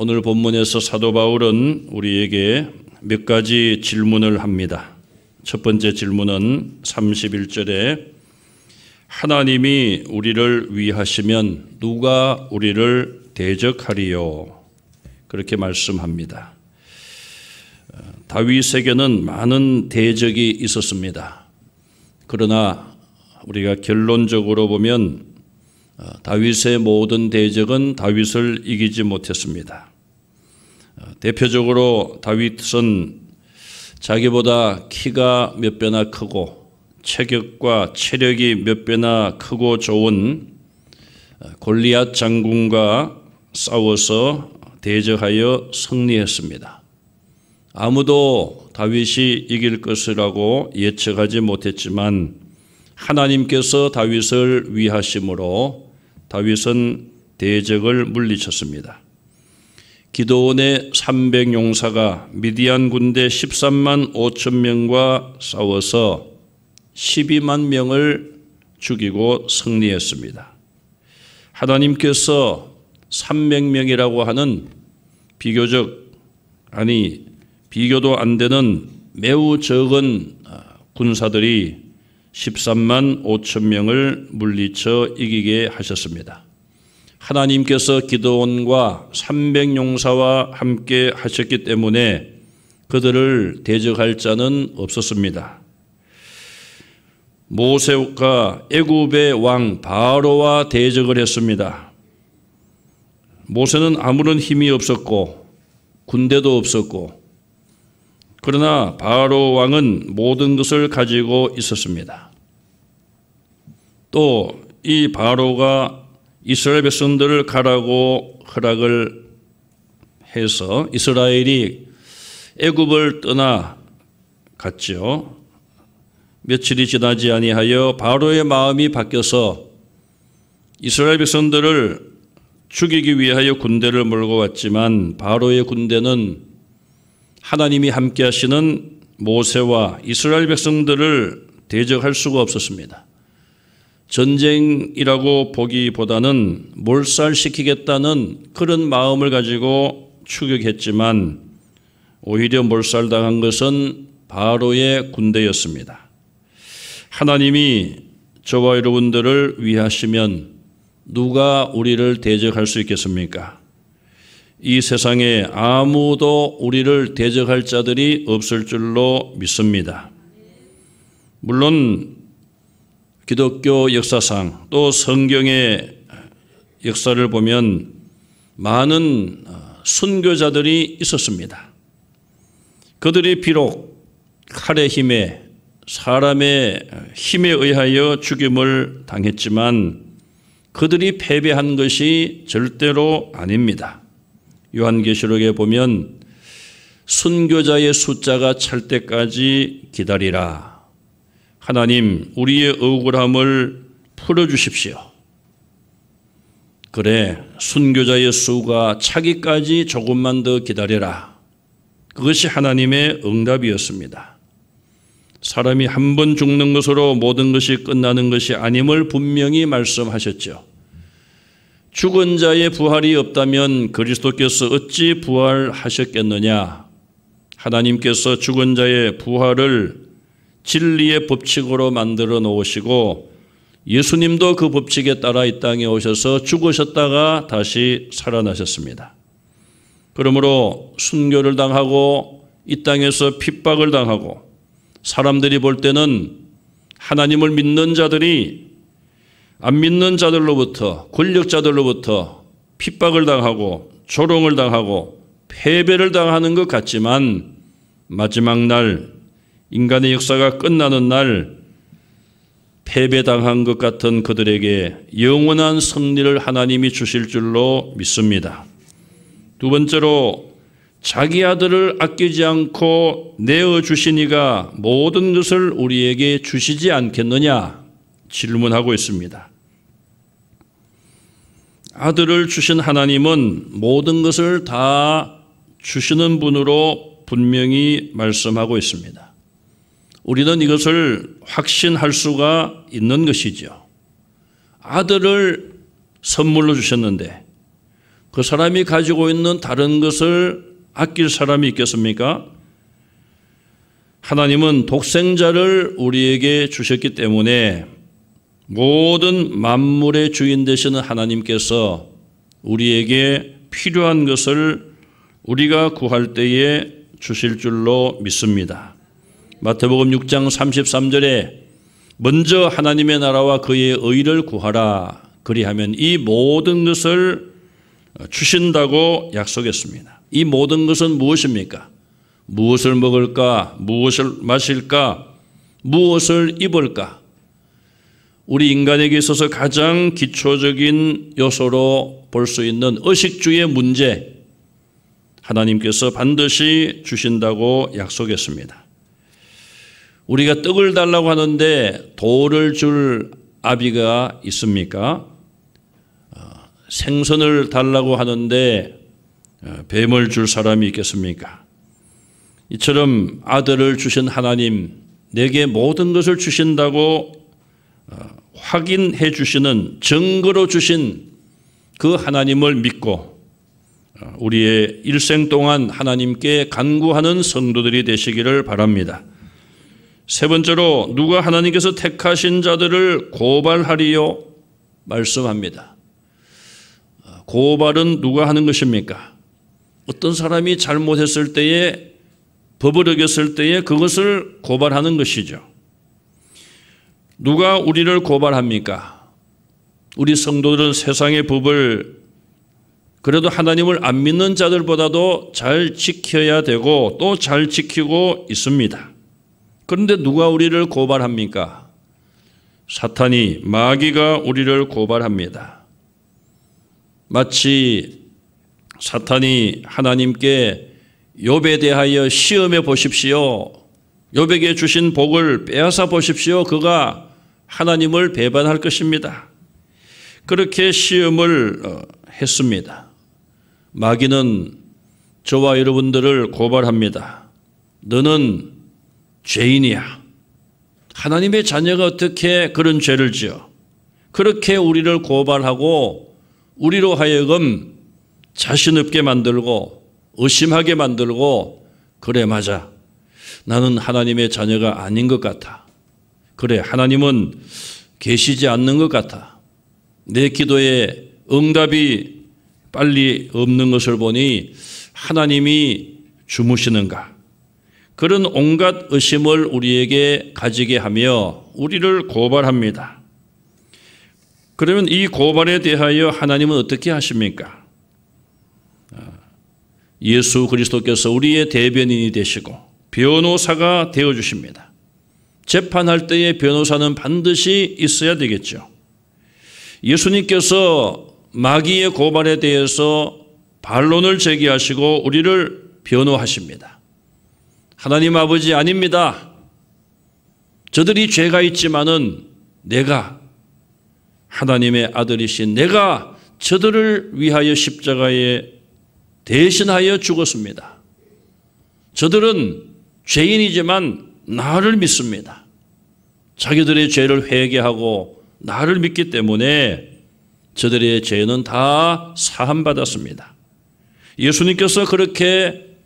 오늘 본문에서 사도 바울은 우리에게 몇 가지 질문을 합니다. 첫 번째 질문은 31절에 하나님이 우리를 위하시면 누가 우리를 대적하리요? 그렇게 말씀합니다. 다윗에게는 많은 대적이 있었습니다. 그러나 우리가 결론적으로 보면 다윗의 모든 대적은 다윗을 이기지 못했습니다. 대표적으로 다윗은 자기보다 키가 몇 배나 크고 체격과 체력이 몇 배나 크고 좋은 골리앗 장군과 싸워서 대적하여 승리했습니다. 아무도 다윗이 이길 것이라고 예측하지 못했지만 하나님께서 다윗을 위하심으로 다윗은 대적을 물리쳤습니다. 기드온의 300용사가 미디안 군대 13만 5천 명과 싸워서 12만 명을 죽이고 승리했습니다. 하나님께서 300명이라고 하는 비교도 안 되는 매우 적은 군사들이 13만 5천 명을 물리쳐 이기게 하셨습니다. 하나님께서 기드온과 300용사와 함께 하셨기 때문에 그들을 대적할 자는 없었습니다. 모세가 애굽의 왕 바로와 대적을 했습니다. 모세는 아무런 힘이 없었고 군대도 없었고 그러나 바로 왕은 모든 것을 가지고 있었습니다. 또 이 바로가 이스라엘 백성들을 가라고 허락을 해서 이스라엘이 애굽을 떠나 갔죠. 며칠이 지나지 아니하여 바로의 마음이 바뀌어서 이스라엘 백성들을 죽이기 위하여 군대를 몰고 왔지만 바로의 군대는 하나님이 함께 하시는 모세와 이스라엘 백성들을 대적할 수가 없었습니다. 전쟁이라고 보기보다는 몰살시키겠다는 그런 마음을 가지고 추격했지만 오히려 몰살당한 것은 바로의 군대였습니다. 하나님이 저와 여러분들을 위하시면 누가 우리를 대적할 수 있겠습니까? 이 세상에 아무도 우리를 대적할 자들이 없을 줄로 믿습니다. 물론 기독교 역사상 또 성경의 역사를 보면 많은 순교자들이 있었습니다. 그들이 비록 칼의 힘에 사람의 힘에 의하여 죽임을 당했지만 그들이 패배한 것이 절대로 아닙니다. 요한계시록에 보면 순교자의 숫자가 찰 때까지 기다리라. 하나님, 우리의 억울함을 풀어주십시오. 그래, 순교자의 수가 차기까지 조금만 더 기다려라. 그것이 하나님의 응답이었습니다. 사람이 한 번 죽는 것으로 모든 것이 끝나는 것이 아님을 분명히 말씀하셨죠. 죽은 자의 부활이 없다면 그리스도께서 어찌 부활하셨겠느냐? 하나님께서 죽은 자의 부활을 진리의 법칙으로 만들어 놓으시고 예수님도 그 법칙에 따라 이 땅에 오셔서 죽으셨다가 다시 살아나셨습니다. 그러므로 순교를 당하고 이 땅에서 핍박을 당하고 사람들이 볼 때는 하나님을 믿는 자들이 안 믿는 자들로부터 권력자들로부터 핍박을 당하고 조롱을 당하고 패배를 당하는 것 같지만 마지막 날 인간의 역사가 끝나는 날 패배당한 것 같은 그들에게 영원한 승리를 하나님이 주실 줄로 믿습니다. 두 번째로 자기 아들을 아끼지 않고 내어주신 이가 모든 것을 우리에게 주시지 않겠느냐 질문하고 있습니다. 아들을 주신 하나님은 모든 것을 다 주시는 분으로 분명히 말씀하고 있습니다. 우리는 이것을 확신할 수가 있는 것이죠. 아들을 선물로 주셨는데 그 사람이 가지고 있는 다른 것을 아낄 사람이 있겠습니까? 하나님은 독생자를 우리에게 주셨기 때문에 모든 만물의 주인 되시는 하나님께서 우리에게 필요한 것을 우리가 구할 때에 주실 줄로 믿습니다. 마태복음 6장 33절에 먼저 하나님의 나라와 그의 의를 구하라. 그리하면 이 모든 것을 주신다고 약속했습니다. 이 모든 것은 무엇입니까? 무엇을 먹을까? 무엇을 마실까? 무엇을 입을까? 우리 인간에게 있어서 가장 기초적인 요소로 볼 수 있는 의식주의 문제, 하나님께서 반드시 주신다고 약속했습니다. 우리가 떡을 달라고 하는데 돌을 줄 아비가 있습니까? 생선을 달라고 하는데 뱀을 줄 사람이 있겠습니까? 이처럼 아들을 주신 하나님, 내게 모든 것을 주신다고 확인해 주시는, 증거로 주신 그 하나님을 믿고 우리의 일생 동안 하나님께 간구하는 성도들이 되시기를 바랍니다. 세 번째로, 누가 하나님께서 택하신 자들을 고발하리요? 말씀합니다. 고발은 누가 하는 것입니까? 어떤 사람이 잘못했을 때에, 법을 어겼을 때에 그것을 고발하는 것이죠. 누가 우리를 고발합니까? 우리 성도들은 세상의 법을 그래도 하나님을 안 믿는 자들보다도 잘 지켜야 되고 또 잘 지키고 있습니다. 그런데 누가 우리를 고발합니까? 사탄이, 마귀가 우리를 고발합니다. 마치 사탄이 하나님께 욥에 대하여 시험해 보십시오. 욥에게 주신 복을 빼앗아 보십시오. 그가 하나님을 배반할 것입니다. 그렇게 시험을 했습니다. 마귀는 저와 여러분들을 고발합니다. 너는 죄인이야. 하나님의 자녀가 어떻게 그런 죄를 지어? 그렇게 우리를 고발하고 우리로 하여금 자신 없게 만들고 의심하게 만들고, 그래 맞아, 나는 하나님의 자녀가 아닌 것 같아. 그래, 하나님은 계시지 않는 것 같아. 내 기도에 응답이 빨리 없는 것을 보니 하나님이 주무시는가? 그런 온갖 의심을 우리에게 가지게 하며 우리를 고발합니다. 그러면 이 고발에 대하여 하나님은 어떻게 하십니까? 예수 그리스도께서 우리의 대변인이 되시고 변호사가 되어주십니다. 재판할 때에 변호사는 반드시 있어야 되겠죠. 예수님께서 마귀의 고발에 대해서 반론을 제기하시고 우리를 변호하십니다. 하나님 아버지, 아닙니다. 저들이 죄가 있지만은 내가, 하나님의 아들이신 내가 저들을 위하여 십자가에 대신하여 죽었습니다. 저들은 죄인이지만 나를 믿습니다. 자기들의 죄를 회개하고 나를 믿기 때문에 저들의 죄는 다 사함받았습니다. 예수님께서 그렇게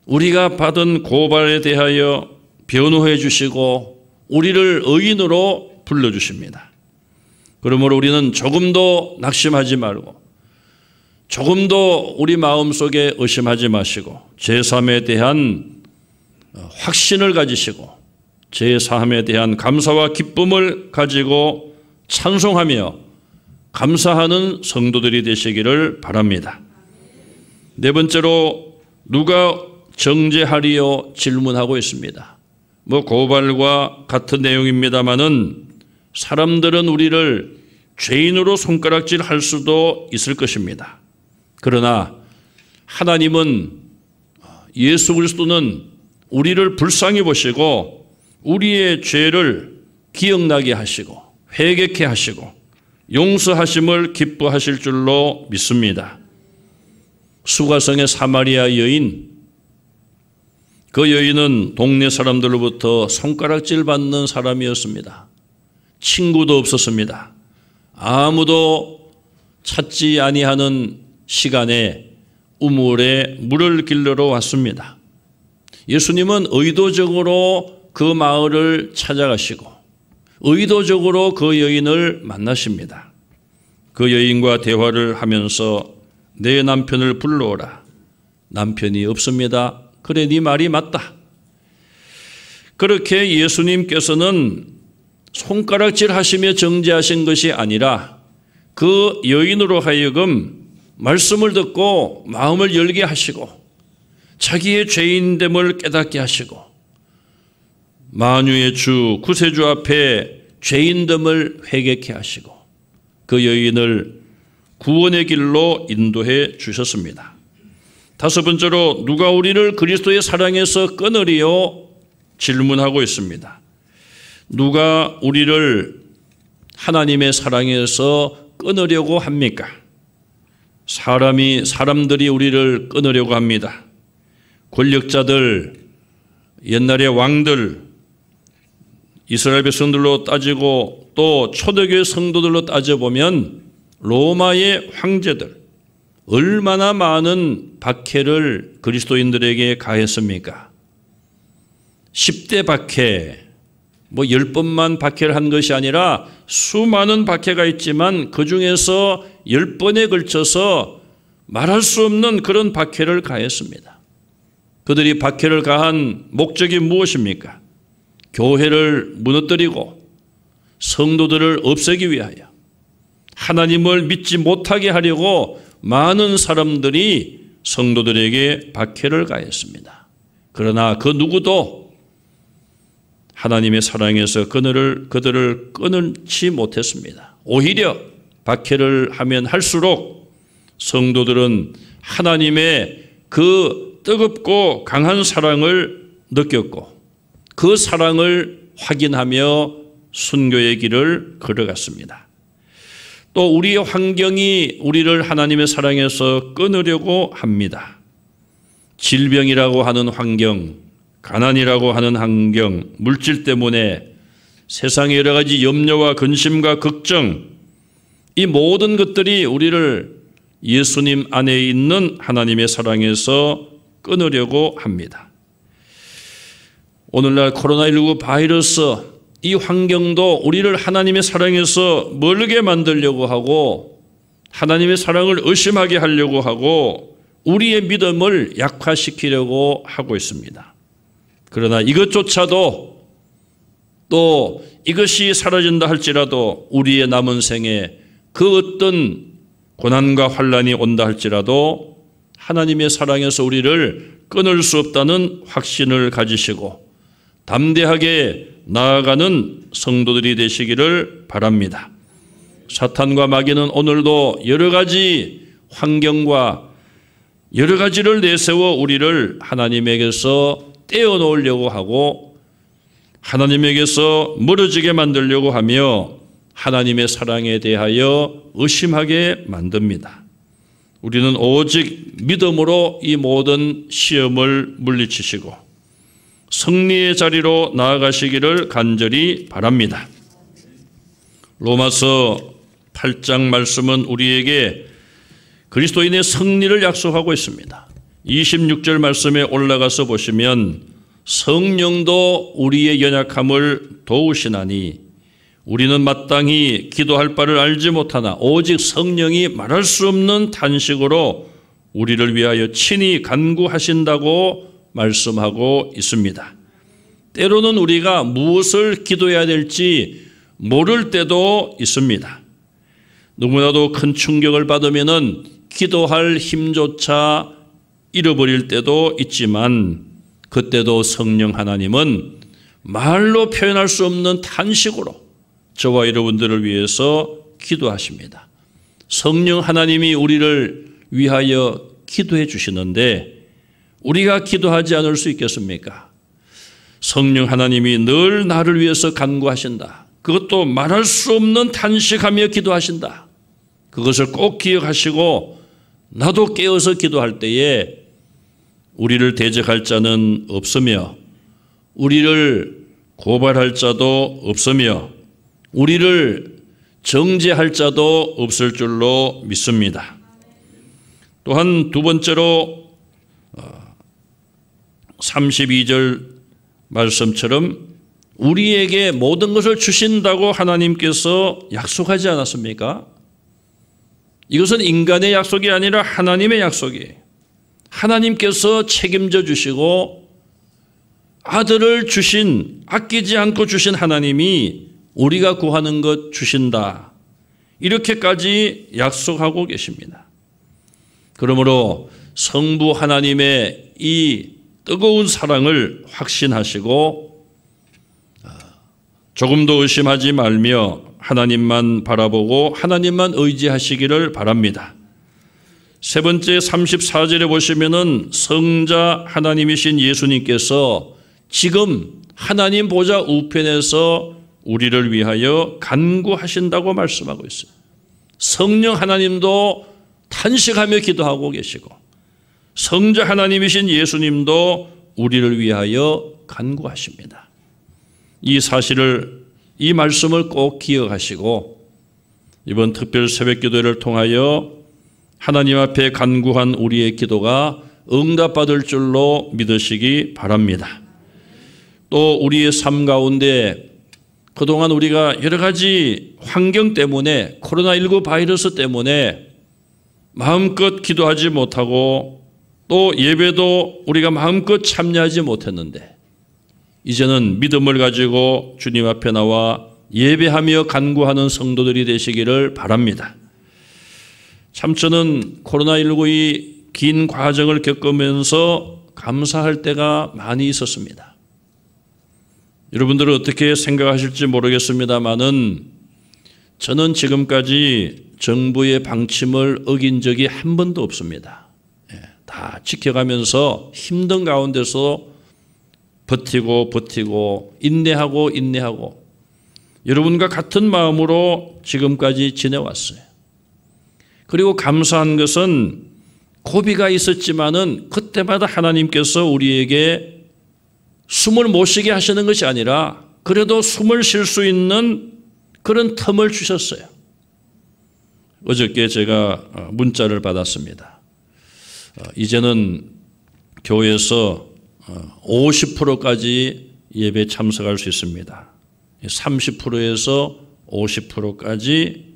우리가 받은 고발에 대하여 변호해 주시고 우리를 의인으로 불러주십니다. 그러므로 우리는 조금도 낙심하지 말고 조금도 우리 마음속에 의심하지 마시고 제3에 대한 확신을 가지시고 제3에 대한 감사와 기쁨을 가지고 찬송하며 감사하는 성도들이 되시기를 바랍니다. 네 번째로, 누가 정죄하리요? 질문하고 있습니다. 고발과 같은 내용입니다마는 사람들은 우리를 죄인으로 손가락질 할 수도 있을 것입니다. 그러나 하나님은, 예수 그리스도는 우리를 불쌍히 보시고 우리의 죄를 기억나게 하시고 회개케 하시고 용서하심을 기뻐하실 줄로 믿습니다. 수가성의 사마리아 여인, 그 여인은 동네 사람들로부터 손가락질 받는 사람이었습니다. 친구도 없었습니다. 아무도 찾지 아니하는 시간에 우물에 물을 길러러 왔습니다. 예수님은 의도적으로 그 마을을 찾아가시고 의도적으로 그 여인을 만나십니다. 그 여인과 대화를 하면서 내 남편을 불러오라. 남편이 없습니다. 그래, 네 말이 맞다. 그렇게 예수님께서는 손가락질 하시며 정죄하신 것이 아니라 그 여인으로 하여금 말씀을 듣고 마음을 열게 하시고 자기의 죄인됨을 깨닫게 하시고 만유의 주 구세주 앞에 죄인됨을 회개케 하시고 그 여인을 구원의 길로 인도해 주셨습니다. 다섯 번째로 누가 우리를 그리스도의 사랑에서 끊으리요? 질문하고 있습니다. 누가 우리를 하나님의 사랑에서 끊으려고 합니까? 사람들이 우리를 끊으려고 합니다. 권력자들, 옛날의 왕들, 이스라엘 백성들로 따지고 또 초대교회 성도들로 따져보면 로마의 황제들, 얼마나 많은 박해를 그리스도인들에게 가했습니까? 10대 박해, 10번만 박해를 한 것이 아니라 수많은 박해가 있지만 그 중에서 10번에 걸쳐서 말할 수 없는 그런 박해를 가했습니다. 그들이 박해를 가한 목적이 무엇입니까? 교회를 무너뜨리고 성도들을 없애기 위하여 하나님을 믿지 못하게 하려고 많은 사람들이 성도들에게 박해를 가했습니다. 그러나 그 누구도 하나님의 사랑에서 그들을 끊지 못했습니다. 오히려 박해를 하면 할수록 성도들은 하나님의 그 뜨겁고 강한 사랑을 느꼈고 그 사랑을 확인하며 순교의 길을 걸어갔습니다. 또 우리의 환경이 우리를 하나님의 사랑에서 끊으려고 합니다. 질병이라고 하는 환경, 가난이라고 하는 환경, 물질 때문에 세상의 여러 가지 염려와 근심과 걱정, 이 모든 것들이 우리를 예수님 안에 있는 하나님의 사랑에서 끊으려고 합니다. 오늘날 코로나19 바이러스, 이 환경도 우리를 하나님의 사랑에서 멀게 만들려고 하고 하나님의 사랑을 의심하게 하려고 하고 우리의 믿음을 약화시키려고 하고 있습니다. 그러나 이것조차도 또 이것이 사라진다 할지라도 우리의 남은 생에 그 어떤 고난과 환난이 온다 할지라도 하나님의 사랑에서 우리를 끊을 수 없다는 확신을 가지시고 담대하게 나아가는 성도들이 되시기를 바랍니다. 사탄과 마귀는 오늘도 여러 가지 환경과 여러 가지를 내세워 우리를 하나님에게서 떼어놓으려고 하고 하나님에게서 멀어지게 만들려고 하며 하나님의 사랑에 대하여 의심하게 만듭니다. 우리는 오직 믿음으로 이 모든 시험을 물리치시고 승리의 자리로 나아가시기를 간절히 바랍니다. 로마서 8장 말씀은 우리에게 그리스도인의 승리를 약속하고 있습니다. 26절 말씀에 올라가서 보시면 성령도 우리의 연약함을 도우시나니 우리는 마땅히 기도할 바를 알지 못하나 오직 성령이 말할 수 없는 탄식으로 우리를 위하여 친히 간구하신다고 말씀하고 있습니다. 때로는 우리가 무엇을 기도해야 될지 모를 때도 있습니다. 누구나도 큰 충격을 받으면은 기도할 힘조차 잃어버릴 때도 있지만 그때도 성령 하나님은 말로 표현할 수 없는 탄식으로 저와 여러분들을 위해서 기도하십니다. 성령 하나님이 우리를 위하여 기도해 주시는데 우리가 기도하지 않을 수 있겠습니까? 성령 하나님이 늘 나를 위해서 간구하신다. 그것도 말할 수 없는 탄식하며 기도하신다. 그것을 꼭 기억하시고 나도 깨어서 기도할 때에 우리를 대적할 자는 없으며 우리를 고발할 자도 없으며 우리를 정죄할 자도 없을 줄로 믿습니다. 또한 두 번째로 32절 말씀처럼 우리에게 모든 것을 주신다고 하나님께서 약속하지 않았습니까? 이것은 인간의 약속이 아니라 하나님의 약속이에요. 하나님께서 책임져 주시고 아들을 주신, 아끼지 않고 주신 하나님이 우리가 구하는 것 주신다. 이렇게까지 약속하고 계십니다. 그러므로 성부 하나님의 이 뜨거운 사랑을 확신하시고 조금도 의심하지 말며 하나님만 바라보고 하나님만 의지하시기를 바랍니다. 세 번째 34절에 보시면은 성자 하나님이신 예수님께서 지금 하나님 보좌 우편에서 우리를 위하여 간구하신다고 말씀하고 있어요. 성령 하나님도 탄식하며 기도하고 계시고 성자 하나님이신 예수님도 우리를 위하여 간구하십니다. 이 사실을, 이 말씀을 꼭 기억하시고 이번 특별 새벽기도회를 통하여 하나님 앞에 간구한 우리의 기도가 응답받을 줄로 믿으시기 바랍니다. 또 우리의 삶 가운데 그동안 우리가 여러 가지 환경 때문에 코로나19 바이러스 때문에 마음껏 기도하지 못하고 또 예배도 우리가 마음껏 참여하지 못했는데 이제는 믿음을 가지고 주님 앞에 나와 예배하며 간구하는 성도들이 되시기를 바랍니다. 참 저는 코로나19의 긴 과정을 겪으면서 감사할 때가 많이 있었습니다. 여러분들은 어떻게 생각하실지 모르겠습니다만은 저는 지금까지 정부의 방침을 어긴 적이 한 번도 없습니다. 다 지켜가면서 힘든 가운데서 버티고 인내하고 여러분과 같은 마음으로 지금까지 지내왔어요. 그리고 감사한 것은 고비가 있었지만은 그때마다 하나님께서 우리에게 숨을 못 쉬게 하시는 것이 아니라 그래도 숨을 쉴 수 있는 그런 틈을 주셨어요. 어저께 제가 문자를 받았습니다. 이제는 교회에서 50%까지 예배 참석할 수 있습니다. 30%에서 50%까지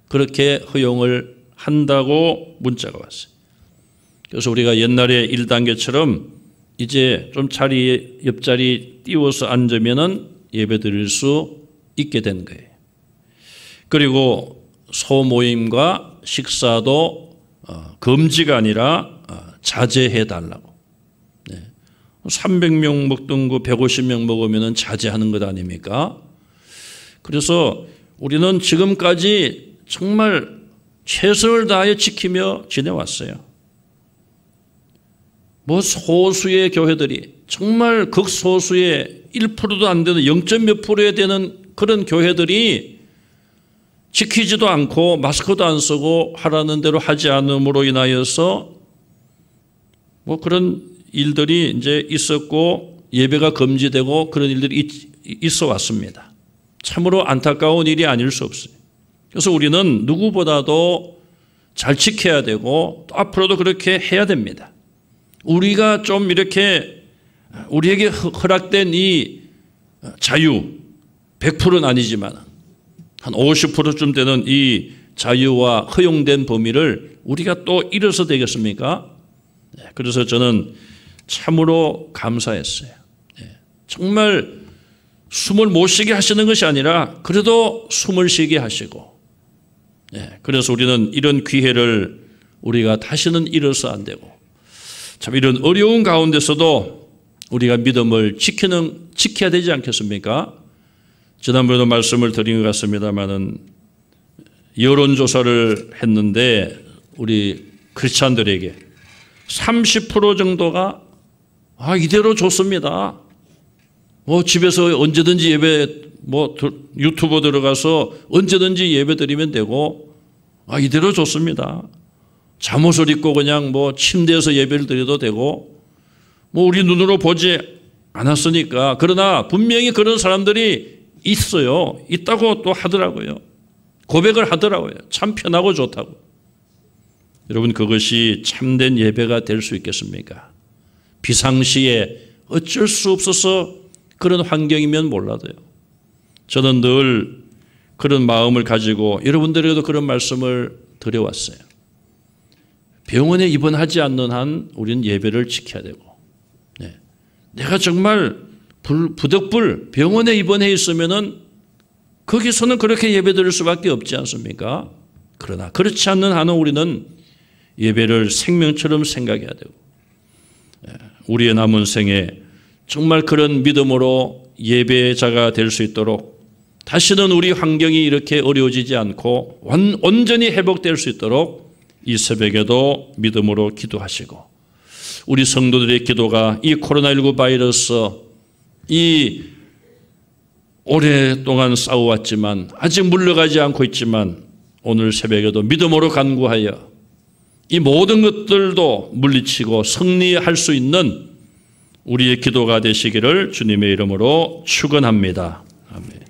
그렇게 허용을 한다고 문자가 왔어요. 그래서 우리가 옛날에 1단계처럼 이제 좀 옆자리 띄워서 앉으면은 예배 드릴 수 있게 된 거예요. 그리고 소모임과 식사도 금지가 아니라 자제해 달라고. 300명 먹던 거 150명 먹으면 자제하는 것 아닙니까? 그래서 우리는 지금까지 정말 최선을 다해 지키며 지내왔어요. 뭐 소수의 교회들이 정말 극소수의 1%도 안 되는 0.몇 %에 되는 그런 교회들이 지키지도 않고 마스크도 안 쓰고 하라는 대로 하지 않음으로 인하여서 뭐 그런 일들이 이제 있었고 예배가 금지되고 그런 일들이 있어 왔습니다. 참으로 안타까운 일이 아닐 수 없어요. 그래서 우리는 누구보다도 잘 지켜야 되고 또 앞으로도 그렇게 해야 됩니다. 우리가 좀 이렇게 우리에게 허락된 이 자유 100%는 아니지만 한 50%쯤 되는 이 자유와 허용된 범위를 우리가 또 잃어서 되겠습니까? 그래서 저는 참으로 감사했어요. 정말 숨을 못 쉬게 하시는 것이 아니라 그래도 숨을 쉬게 하시고 그래서 우리는 이런 기회를 우리가 다시는 잃어서 안 되고 참 이런 어려운 가운데서도 우리가 믿음을 지켜야 되지 않겠습니까? 지난번에도 말씀을 드린 것 같습니다만은 여론조사를 했는데 우리 크리스찬들에게 30% 정도가 이대로 좋습니다. 뭐 집에서 언제든지 예배 뭐 유튜브 들어가서 언제든지 예배 드리면 되고 이대로 좋습니다. 잠옷을 입고 그냥 뭐 침대에서 예배를 드려도 되고 뭐 우리 눈으로 보지 않았으니까. 그러나 분명히 그런 사람들이 있어요. 있다고 또 하더라고요. 고백을 하더라고요. 참 편하고 좋다고. 여러분, 그것이 참된 예배가 될 수 있겠습니까? 비상시에 어쩔 수 없어서 그런 환경이면 몰라도요. 저는 늘 그런 마음을 가지고 여러분들에게도 그런 말씀을 드려왔어요. 병원에 입원하지 않는 한 우리는 예배를 지켜야 되고, 내가 정말 부득불 병원에 입원해 있으면은 거기서는 그렇게 예배 드릴 수밖에 없지 않습니까? 그러나 그렇지 않는 한은 우리는 예배를 생명처럼 생각해야 되고, 우리의 남은 생에 정말 그런 믿음으로 예배자가 될 수 있도록, 다시는 우리 환경이 이렇게 어려워지지 않고 온전히 회복될 수 있도록 이 새벽에도 믿음으로 기도하시고, 우리 성도들의 기도가 이 코로나19 바이러스, 이 오랫동안 싸워왔지만 아직 물러가지 않고 있지만 오늘 새벽에도 믿음으로 간구하여 이 모든 것들도 물리치고 승리할 수 있는 우리의 기도가 되시기를 주님의 이름으로 축원합니다. 아멘.